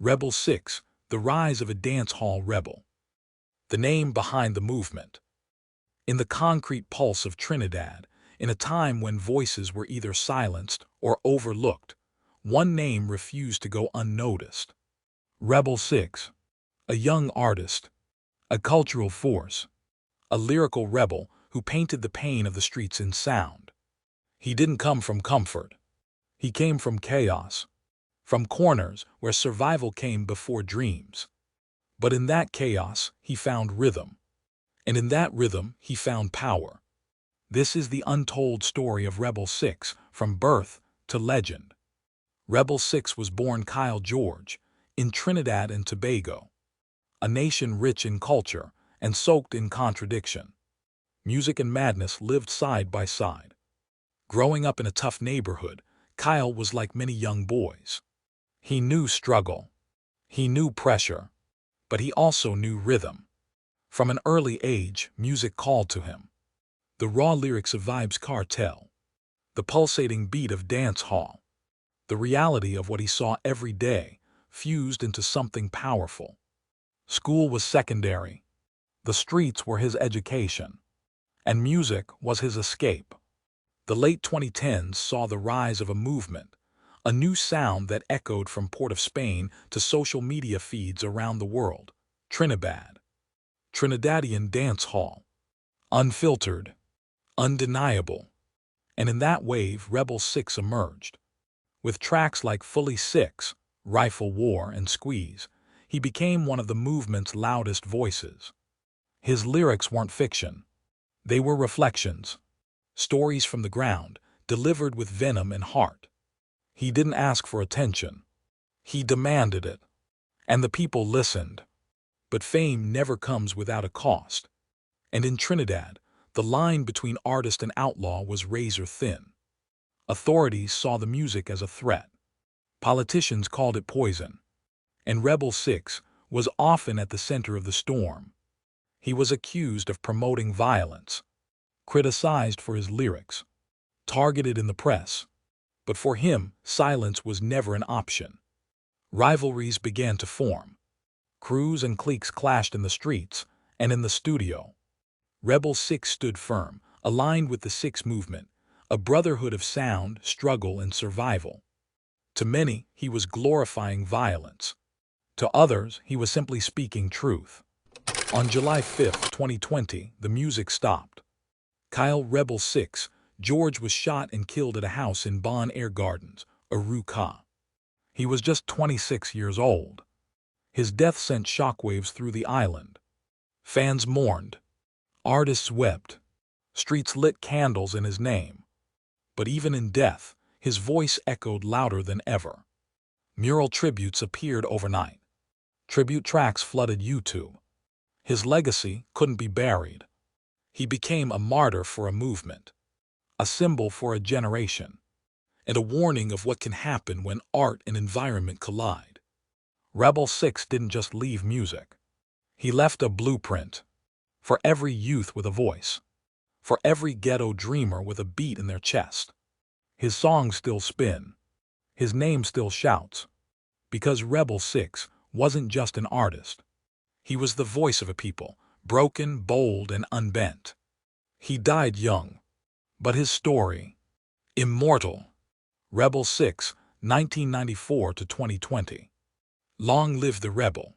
Rebel Sixx, the rise of a dance hall rebel. The name behind the movement. In the concrete pulse of Trinidad, in a time when voices were either silenced or overlooked, one name refused to go unnoticed. Rebel Sixx, a young artist, a cultural force, a lyrical rebel who painted the pain of the streets in sound. He didn't come from comfort. He came from chaos, from corners where survival came before dreams. But in that chaos, he found rhythm. And in that rhythm, he found power. This is the untold story of Rebel Sixx, from birth to legend. Rebel Sixx was born Kyle George, in Trinidad and Tobago, a nation rich in culture and soaked in contradiction. Music and madness lived side by side. Growing up in a tough neighborhood, Kyle was like many young boys. He knew struggle. He knew pressure. But he also knew rhythm. From an early age, music called to him. The raw lyrics of Vibes Cartel. The pulsating beat of dance hall. The reality of what he saw every day, fused into something powerful. School was secondary. The streets were his education. And music was his escape. The late 2010s saw the rise of a movement, a new sound that echoed from Port of Spain to social media feeds around the world. Trinidad. Trinidadian dance hall. Unfiltered. Undeniable. And in that wave, Rebel Sixx emerged. With tracks like Fully Sixx, Rifle War, and Squeeze, he became one of the movement's loudest voices. His lyrics weren't fiction. They were reflections. Stories from the ground, delivered with venom and heart. He didn't ask for attention. He demanded it. And the people listened. But fame never comes without a cost. And in Trinidad, the line between artist and outlaw was razor thin. Authorities saw the music as a threat. Politicians called it poison. And Rebel Sixx was often at the center of the storm. He was accused of promoting violence, criticized for his lyrics, targeted in the press. But for him, silence was never an option. Rivalries began to form. Crews and cliques clashed in the streets and in the studio. Rebel Sixx stood firm, aligned with the Sixx movement, a brotherhood of sound, struggle, and survival. To many, he was glorifying violence. To others, he was simply speaking truth. On July 5, 2020, the music stopped. Kyle Rebel Sixx George was shot and killed at a house in Bon Air Gardens, Aruca. He was just 26 years old. His death sent shockwaves through the island. Fans mourned. Artists wept. Streets lit candles in his name. But even in death, his voice echoed louder than ever. Mural tributes appeared overnight. Tribute tracks flooded YouTube. His legacy couldn't be buried. He became a martyr for a movement, a symbol for a generation, and a warning of what can happen when art and environment collide. Rebel Sixx didn't just leave music. He left a blueprint for every youth with a voice, for every ghetto dreamer with a beat in their chest. His songs still spin. His name still shouts. Because Rebel Sixx wasn't just an artist. He was the voice of a people, broken, bold, and unbent. He died young. But his story, immortal. Rebel Sixx, 1994 to 2020. Long live the rebel.